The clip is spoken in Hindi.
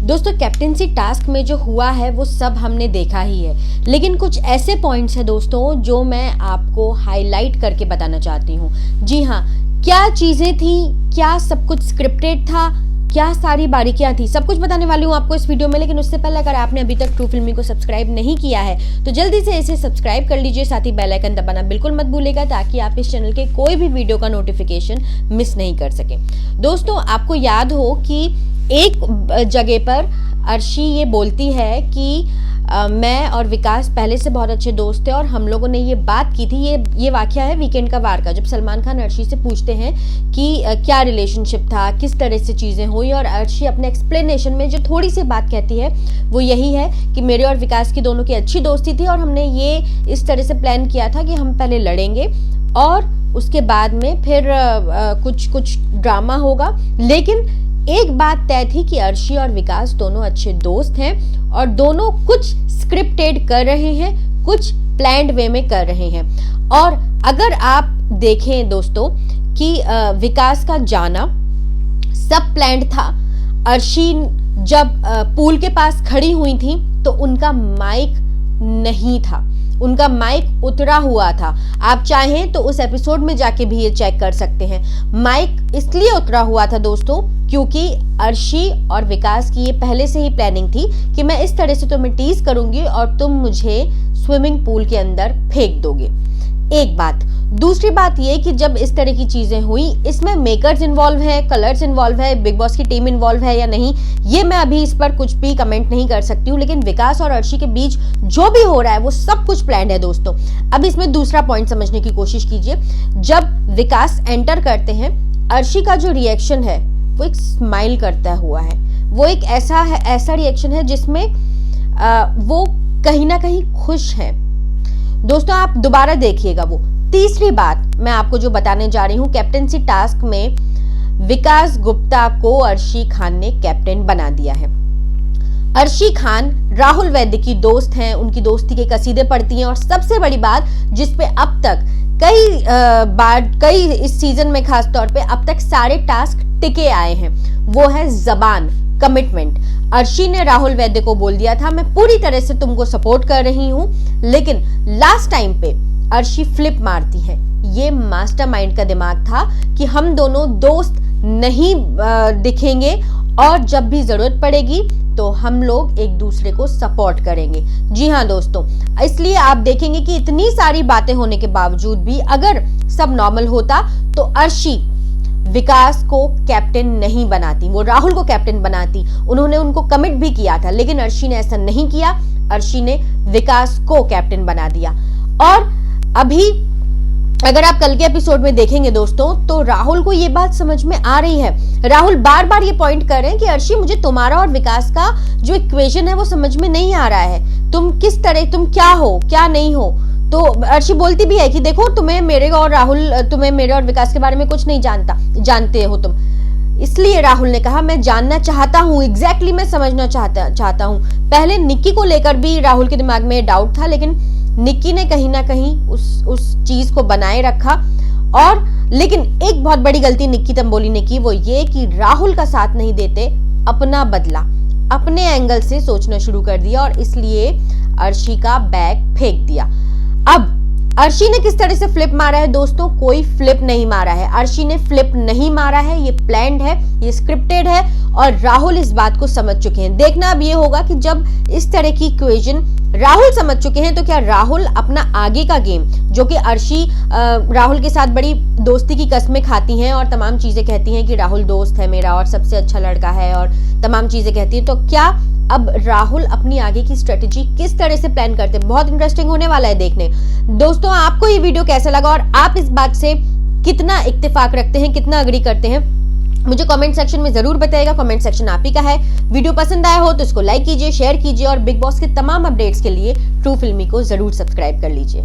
दोस्तों कैप्टेंसी टास्क में जो हुआ है वो सब हमने देखा ही है, लेकिन कुछ ऐसे पॉइंट्स हैं दोस्तों जो मैं आपको हाईलाइट करके बताना चाहती हूँ। जी हाँ, क्या चीज़ें थी, क्या सब कुछ स्क्रिप्टेड था, क्या सारी बारीकियां थी, सब कुछ बताने वाली हूँ आपको इस वीडियो में। लेकिन उससे पहले अगर आपने अभी तक ट्रू फिल्मी को सब्सक्राइब नहीं किया है तो जल्दी से इसे सब्सक्राइब कर लीजिए, साथ ही बेल आइकन दबाना बिल्कुल मत भूलिएगा ताकि आप इस चैनल के कोई भी वीडियो का नोटिफिकेशन मिस नहीं कर सकें। दोस्तों आपको याद हो कि एक जगह पर अर्शी ये बोलती है कि मैं और विकास पहले से बहुत अच्छे दोस्त थे और हम लोगों ने ये बात की थी। ये वाकया है वीकेंड का वार का, जब सलमान खान अर्शी से पूछते हैं कि क्या रिलेशनशिप था, किस तरह से चीज़ें हुई, और अर्शी अपने एक्सप्लेनेशन में जो थोड़ी सी बात कहती है वो यही है कि मेरे और विकास की दोनों की अच्छी दोस्ती थी और हमने ये इस तरह से प्लान किया था कि हम पहले लड़ेंगे और उसके बाद में फिर कुछ ड्रामा होगा। लेकिन एक बात तय थी कि अर्शी और विकास दोनों अच्छे दोस्त हैं और दोनों कुछ स्क्रिप्टेड कर रहे हैं, कुछ प्लान्ड वे में कर रहे हैं। और अगर आप देखें दोस्तों कि विकास का जाना सब प्लान्ड था। अर्शी जब पूल के पास खड़ी हुई थी तो उनका माइक नहीं था, उनका माइक उतरा हुआ था। आप चाहें तो उस एपिसोड में जाके भी ये चेक कर सकते हैं। माइक इसलिए उतरा हुआ था दोस्तों क्योंकि अर्शी और विकास की ये पहले से ही प्लानिंग थी कि मैं इस तरह से तुम्हें टीज करूंगी और तुम मुझे स्विमिंग पूल के अंदर फेंक दोगे। एक बात। दूसरी बात ये कि जब इस तरह की चीजें हुई, इसमें मेकर्स इन्वॉल्व है, कलर्स इन्वॉल्व है, बिग बॉस की टीम इन्वॉल्व है या नहीं, ये मैं अभी इस पर कुछ भी कमेंट नहीं कर सकती हूँ। लेकिन विकास और अर्शी के बीच जो भी हो रहा है वो सब कुछ प्लान्ड है दोस्तों। अब इसमें दूसरा पॉइंट समझने की कोशिश कीजिए। जब विकास एंटर करते हैं, अर्शी का जो रिएक्शन है वो एक स्माइल करता हुआ है, वो एक ऐसा रिएक्शन है जिसमें वो कहीं ना कहीं खुश है। दोस्तों आप दोबारा देखिएगा वो। तीसरी बात मैं आपको जो बताने जा रही हूं, कैप्टेंसी टास्क में विकास गुप्ता को अर्शी खान ने कैप्टन बना दिया है। अर्शी खान राहुल वैद्य की दोस्त हैं, उनकी दोस्ती के कसीदे पढ़ती हैं और सबसे बड़ी बात जिसपे अब तक कई इस सीजन में खास तौर पे अब तक सारे टास्क टिके आए हैं, वो है जबान, कमिटमेंट। अर्शी ने राहुल वैद्य को बोल दिया था मैं पूरी तरह से तुमको सपोर्ट कर रही हूं, लेकिन लास्ट टाइम पे अर्शी फ्लिप मारती है। ये मास्टरमाइंड का दिमाग था कि हम दोनों दोस्त नहीं दिखेंगे और जब भी जरूरत पड़ेगी तो हम लोग एक दूसरे को सपोर्ट करेंगे। जी हाँ दोस्तों, इसलिए आप देखेंगे कि इतनी सारी बातें होने के बावजूद भी अगर सब नॉर्मल होता तो अर्शी विकास को कैप्टन नहीं बनाती, वो राहुल को कैप्टन बनाती। उन्होंने उनको कमिट भी किया था, लेकिन अर्शी ने ऐसा नहीं किया। अर्शी ने विकास को कैप्टन बना दिया। और अभी अगर आप कल के एपिसोड में देखेंगे दोस्तों तो राहुल को ये बात समझ में आ रही है। राहुल बार बार ये पॉइंट कर रहे हैं कि अर्शी मुझे तुम्हारा और विकास का जो इक्वेशन है वो समझ में नहीं आ रहा है, तुम किस तरह, तुम क्या हो क्या नहीं हो। तो अर्शी बोलती भी है कि देखो तुम्हें मेरे और विकास के बारे में कुछ नहीं जानते हो तुम। इसलिए राहुल ने कहा मैं जानना चाहता हूँ, एग्जैक्टली मैं समझना चाहता हूँ। पहले निक्की को लेकर भी राहुल के दिमाग में डाउट था, लेकिन निक्की ने कहीं ना कहीं उस चीज को बनाए रखा। और लेकिन एक बहुत बड़ी गलती निक्की तंबोली ने की, वो ये कि राहुल का साथ नहीं देते अपना बदला, अपने एंगल से सोचना शुरू कर दिया और इसलिए अर्शी का बैग फेंक दिया। अब अर्शी ने किस तरह से फ्लिप मारा है दोस्तों, कोई फ्लिप नहीं मारा है। अर्शी ने फ्लिप नहीं मारा है, ये प्लान्ड है, ये स्क्रिप्टेड है और राहुल इस बात को समझ चुके हैं। देखना अब ये होगा कि जब इस तरह की इक्वेशन राहुल समझ चुके हैं तो क्या राहुल अपना आगे का गेम, जो कि अर्शी राहुल के साथ बड़ी दोस्ती की कस्में खाती हैं और तमाम चीजें कहती हैं कि राहुल दोस्त है मेरा और सबसे अच्छा लड़का है और तमाम चीजें कहती हैं, तो क्या अब राहुल अपनी आगे की स्ट्रेटेजी किस तरह से प्लान करते हैं, बहुत इंटरेस्टिंग होने वाला है देखने। दोस्तों आपको ये वीडियो कैसा लगा और आप इस बात से कितना इत्तेफाक रखते हैं, कितना अग्री करते हैं, मुझे कमेंट सेक्शन में जरूर बताइएगा। कमेंट सेक्शन आप ही का है। वीडियो पसंद आया हो तो इसको लाइक कीजिए, शेयर कीजिए और बिग बॉस के तमाम अपडेट्स के लिए ट्रू फिल्मी को जरूर सब्सक्राइब कर लीजिए।